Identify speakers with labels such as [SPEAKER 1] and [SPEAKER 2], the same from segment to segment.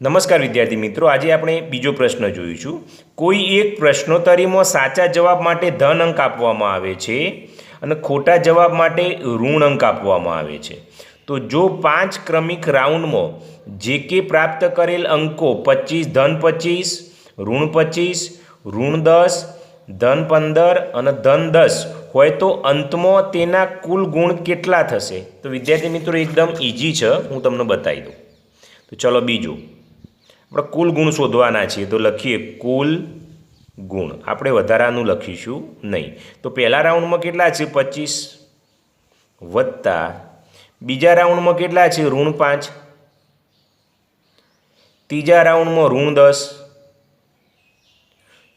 [SPEAKER 1] નમસ્કાર વિદ્યાર્થી મિત્રો, આજે આપણે બીજો પ્રશ્ન જોઈશું। કોઈ એક પ્રશ્નોત્તરીમાં સાચા જવાબ માટે ધન અંક આપવામાં આવે છે અને ખોટા જવાબ માટે ઋણ અંક આપવામાં આવે છે। તો જો 5 ક્રમિક રાઉન્ડમાં જે કે પ્રાપ્ત કરેલ અંકો 25 ધન 25 ઋણ 25 ઋણ 10 ધન 15 અને ધન 10 હોય તો અંતમાં તેના કુલ ગુણ કેટલા થશે? તો વિદ્યાર્થી મિત્રો એકદમ ઈઝી છે, હું તમને બતાવી દઉં। તો ચલો બીજું આપણે કુલ ગુણ શોધવાના છીએ, તો લખીએ કુલ ગુણ। આપણે વધારાનું લખીશું નહીં। તો પહેલા રાઉન્ડમાં કેટલા છે? 25 વત્તા બીજા રાઉન્ડમાં કેટલા છે? ઋણ 5, ત્રીજા રાઉન્ડમાં ઋણ 10,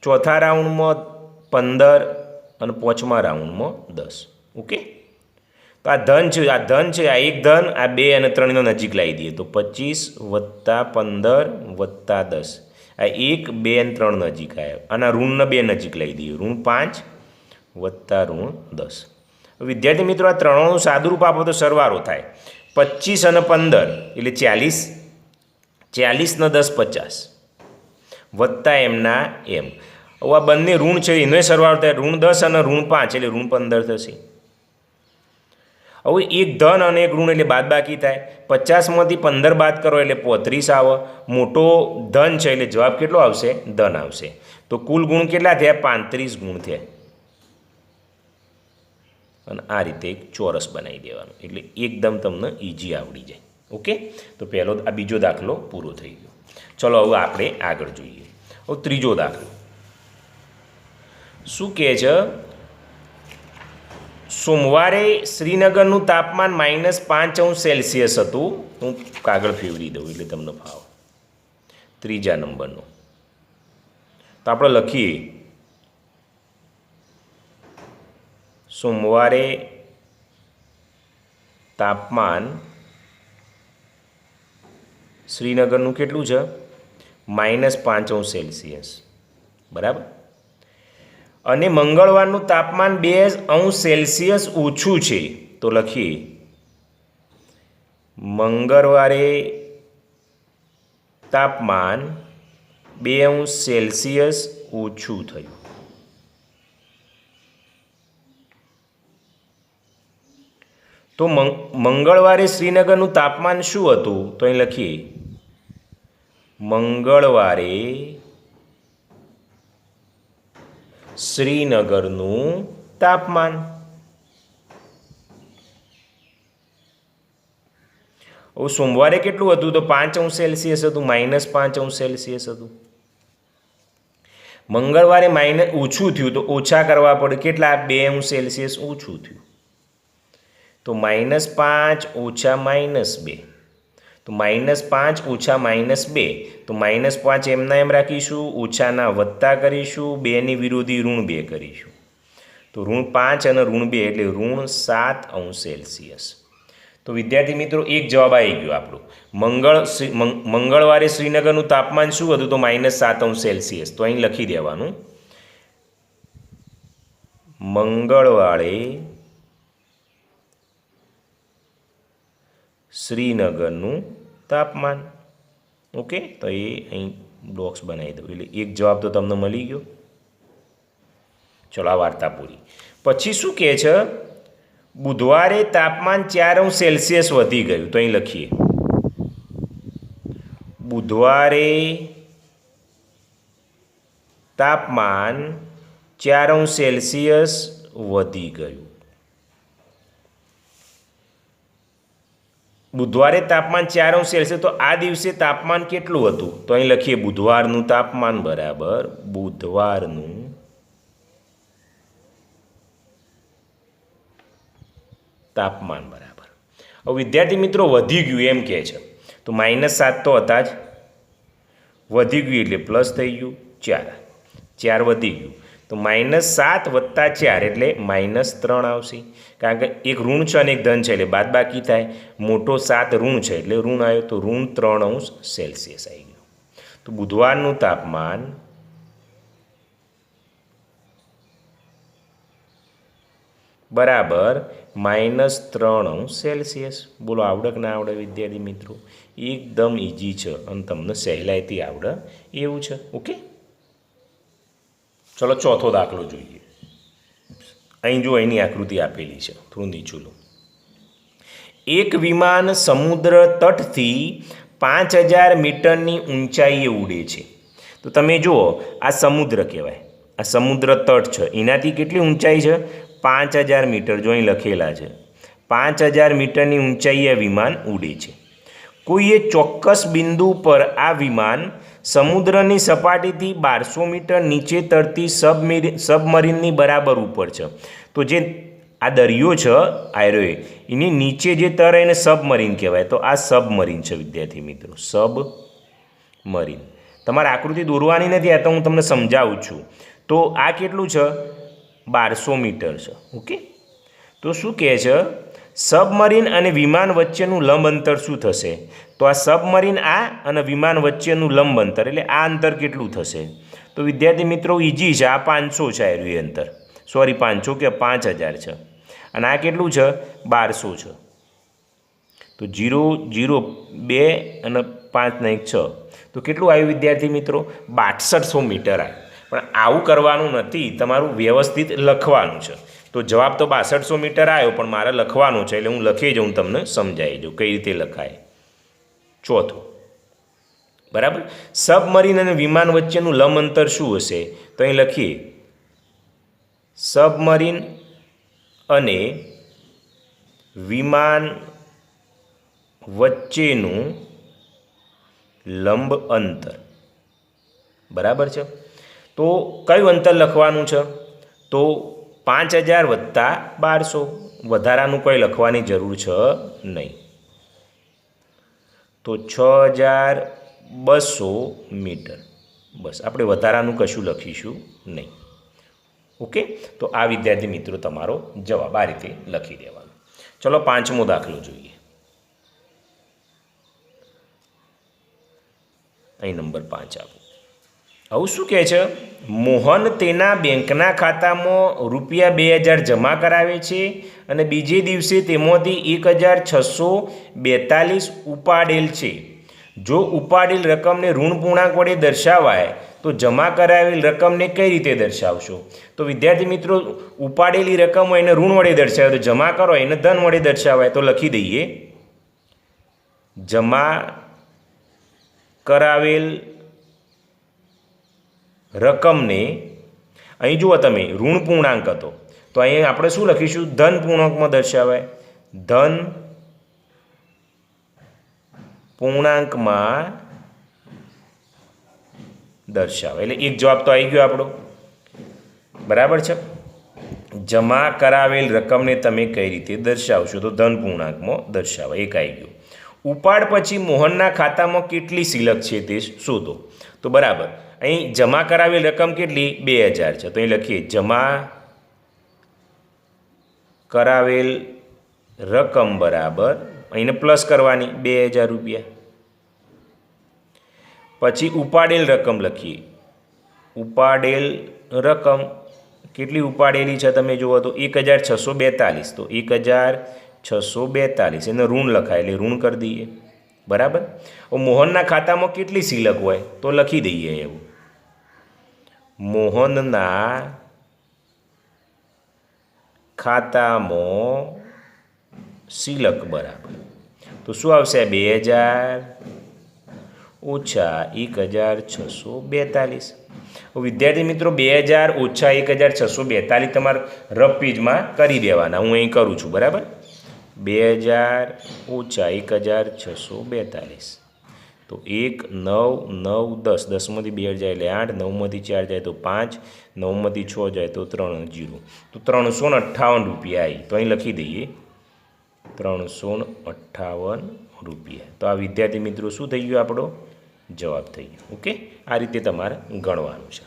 [SPEAKER 1] ચોથા રાઉન્ડમાં 15 અને પાંચમા રાઉન્ડમાં 10। ઓકે, તો આ ધન છે, આ એક ધન, આ 2 અને 3 નજીક લાવી દઈએ તો 25 વત્તા 15 વત્તા 10, આ 1 2 અને 3 નજીક આવ્યા અને ઋણને 2 નજીક લઈ દઈએ, ઋણ 5 વત્તા ઋણ 10। વિદ્યાર્થી મિત્રો આ ત્રણોનું સાદુરૂપ આપો તો સરવાળો થાય 25 અને 15 એટલે 40, 40 ને 10 50 વત્તા એમના એમ। હવે આ બંને ઋણ છે એનો સરવાળો થાય ઋણ 10 અને ઋણ 5 એટલે ઋણ 15 થશે। હવે એક ધન અને એક ઋણ એટલે બાદબાકી થાય, 50માંથી 15 બાદ કરો એટલે 35 આવે, મોટો ધન છે એટલે જવાબ કેટલો આવશે? ધન આવશે। તો કુલ ગુણ કેટલા થયા? 35 ગુણ થયા અને આ રીતે એક ચોરસ બનાવી દેવાનું એટલે એકદમ તમને ઈઝી આવડી જાય। ઓકે, તો પહેલો આ બીજો દાખલો પૂરો થઈ ગયો। ચલો હવે આપણે આગળ જોઈએ। હવે ત્રીજો દાખલો શું કહે છે? સોમવારે શ્રીનગરનું તાપમાન -5°C હતું। હું કાગળ ફેરવી દઉં એટલે તમને ફાવે। ત્રીજા નંબરનો તો આપણે લખીએ સોમવારે તાપમાન શ્રીનગરનું કેટલું છે? -5°C, બરાબર। અને મંગળવારનું તાપમાન 2°C ઓછું છે, તો લખીએ મંગળવારે તાપમાન 2°C ઓછું થયું। તો મંગળવારે શ્રીનગરનું તાપમાન શું હતું? તો અહીં લખીએ મંગળવારે શ્રીનગરનું તાપમાન। હવે સોમવારે કેટલું હતું? તો 5°C હતું, -5°C હતું। મંગળવારે ઓછું થયું તો ઓછા કરવા પડે, કેટલા? 2°C ઓછું થયું, તો -5 ઓછા -2, તો -5 ઓછા -2, તો -5 એમના એમ રાખીશું, ઓછાના વત્તા કરીશું, 2ની વિરોધી ઋણ 2 કરીશું, તો ઋણ 5 અને ઋણ 2 એટલે ઋણ 7°C। તો વિદ્યાર્થી મિત્રો એક જવાબ આવી ગયો આપણો। મંગળવારે શ્રીનગરનું તાપમાન શું હતું? તો -7°C। તો અહીં લખી દેવાનું મંગળવારે શ્રીનગરનું તાપમાન। ઓકે, તો એ અહીં બોક્સ બનાવી દઉં એટલે એક જવાબ તો તમને મળી ગયો। ચલો આ વાર્તા પૂરી। પછી શું કહે છે? બુધવારે તાપમાન 4°C વધી ગયું, તો અહીં લખીએ બુધવારે તાપમાન 4°C વધી ગયું। બુધવારે તાપમાન 4°C, તો આ દિવસે તાપમાન કેટલું હતું? તો અહીં લખીએ બુધવારનું તાપમાન બરાબર બુધવારનું તાપમાન બરાબર। હવે વિદ્યાર્થી મિત્રો વધી ગયું એમ કહે છે, તો -7 તો હતા જ, વધી ગયું એટલે પ્લસ થઈ ગયું 4 વધી ગયું, તો -7 વત્તા 4 એટલે -3 આવશે, કારણ કે એક ઋણ છે અને એક ધન છે એટલે બાદબાકી થાય, મોટો 7 ઋણ છે એટલે ઋણ આવ્યો, તો ઋણ 3°C આવી ગયું। તો બુધવારનું તાપમાન બરાબર -3°C। બોલો આવડે કે ના આવડે વિદ્યાર્થી મિત્રો? એકદમ ઇઝી છે અને તમને સહેલાઈથી આવડે એવું છે. ઓકે, ચલો ચોથો દાખલો જોઈએ. અહીં જો એની આકૃતિ આપેલી છે, થોડું નીચું લો. એક વિમાન સમુદ્ર તટથી 5000 મીટરની ઊંચાઈએ ઉડે છે. તો તમે જુઓ, આ સમુદ્ર કહેવાય, આ સમુદ્ર તટ છે, એનાથી કેટલી ઊંચાઈ છે? 5000 મીટર. જો અહીં લખેલા છે 5000 મીટરની ઊંચાઈએ આ વિમાન ઉડે છે. કોઈએ ચોક્કસ બિંદુ પર આ વિમાન સમુદ્રની સપાટીથી 1200 મીટર નીચે તરતી સબમરીનની બરાબર ઉપર છે. તો જે આ દરિયો છે આયરોએ, એની નીચે જે તરે એને સબમરીન કહેવાય. તો આ સબમરીન છે વિદ્યાર્થી મિત્રો, સબમરીન. તમારે આકૃતિ દોરવાની નથી, આ તો હું તમને સમજાવું છું. તો આ કેટલું છે? 1200 મીટર છે. ઓકે, તો શું કહે છે? સબમરીન અને વિમાન વચ્ચેનું લંબ અંતર શું થશે? તો આ સબમરીન આ અને વિમાન વચ્ચેનું લંબ અંતર, એટલે આ અંતર કેટલું થશે? તો વિદ્યાર્થી મિત્રો ઇઝી છે, આ 500 છે આયરું અંતર. સોરી 500 કે 5000 છે, અને આ કેટલું છે? 1200 છે. તો 0 0 2 અને 5 ને 1 6, તો કેટલું આવ્યું વિદ્યાર્થી મિત્રો? 6200 મીટર આવ્યું. પણ આવું કરવાનું નથી, તમારું વ્યવસ્થિત લખવાનું છે. તો જવાબ તો 6200 મીટર આવ્યો, પણ મારે લખવાનું છે, એટલે હું લખી જાઉં, તમને સમજાવી દઉં કઈ રીતે લખાય. ચોથું, બરાબર. સબમરીન અને વિમાન વચ્ચેનું લંબ અંતર શું હશે? તો અહીં લખીએ, સબમરીન અને વિમાન વચ્ચેનું લંબ અંતર, બરાબર છે. તો કયું અંતર લખવાનું છે? તો 5000 વત્તા 1200, વધારાનું કોઈ લખવાની જરૂર છે નહીં. તો 6200 મીટર, બસ. આપણે વધારાનું કશું લખીશું નહીં. ઓકે, તો આ વિદ્યાર્થી મિત્રો તમારો જવાબ આ રીતે લખી દેવાનો. ચલો પાંચમો દાખલો જોઈએ. અહીં નંબર 5 આપો. આવું શું કહે છે? મોહન તેના બેંકના ખાતામાં ₹2000 જમા કરાવે છે અને બીજે દિવસે તેમાંથી 1642 ઉપાડેલ છે. જો ઉપાડેલ રકમને ઋણ પૂર્ણાંક વડે દર્શાવાય તો જમા કરાવેલ રકમને કઈ રીતે દર્શાવશો? તો વિદ્યાર્થી મિત્રો, ઉપાડેલી રકમ હોય એને ઋણ વડે દર્શાવે, તો જમા કરો એને ધન વડે દર્શાવાય. તો લખી દઈએ, જમા કરાવેલ રકમને, અહીં જુઓ તમે, ઋણ પૂર્ણાંક હતો, તો અહીં આપણે શું લખીશું? ધન પૂર્ણાંકમાં દર્શાવાય. ધન પૂર્ણાંકમાં દર્શાવાય. એટલે એક જવાબ તો આવી ગયો આપણો, બરાબર છે. જમા કરાવેલ રકમને તમે કઈ રીતે દર્શાવશો? તો ધન પૂર્ણાંકમાં દર્શાવાય. એક આવી ગયું. ઉપાડ પછી મોહનના ખાતામાં કેટલી સિલક છે તે શોધો. તો બરાબર, અહીં જમા કરાવેલ રકમ કેટલી? 2000 છે. તો અહીં લખીએ, જમા કરાવેલ રકમ બરાબર, અહીંને પ્લસ કરવાની 2000 રૂપિયા. પછી ઉપાડેલ રકમ લખીએ. ઉપાડેલ રકમ કેટલી ઉપાડેલી છે તમે જુઓ તો 1642. તો 1642 એને ઋણ લખાય, એટલે ઋણ કરી દઈએ, બરાબર. મોહનના ખાતામાં કેટલી સિલક હોય? તો લખી દઈએ એવું, મોહનના ખાતામાં સિલક બરાબર. તો શું આવશે? 2000 ઓછા 1642. વિદ્યાર્થી મિત્રો, 2000 ઓછા 1642 તમારે રફ પેજમાં કરી દેવાના. હું અહીં કરું છું, બરાબર. 2000 ઓછા 1642. તો 1 9 9 10, 10માંથી 2 જાય એટલે 8, 9માંથી 4 જાય તો 5, 9માંથી 6 જાય તો 3 0. તો 358 રૂપિયા આવી. તો અહીં લખી દઈએ, 358 રૂપિયા. તો આ વિદ્યાર્થી મિત્રો શું થઈ ગયું? આપણો જવાબ થઈ ગયો. ઓકે, આ રીતે તમારે ગણવાનું છે.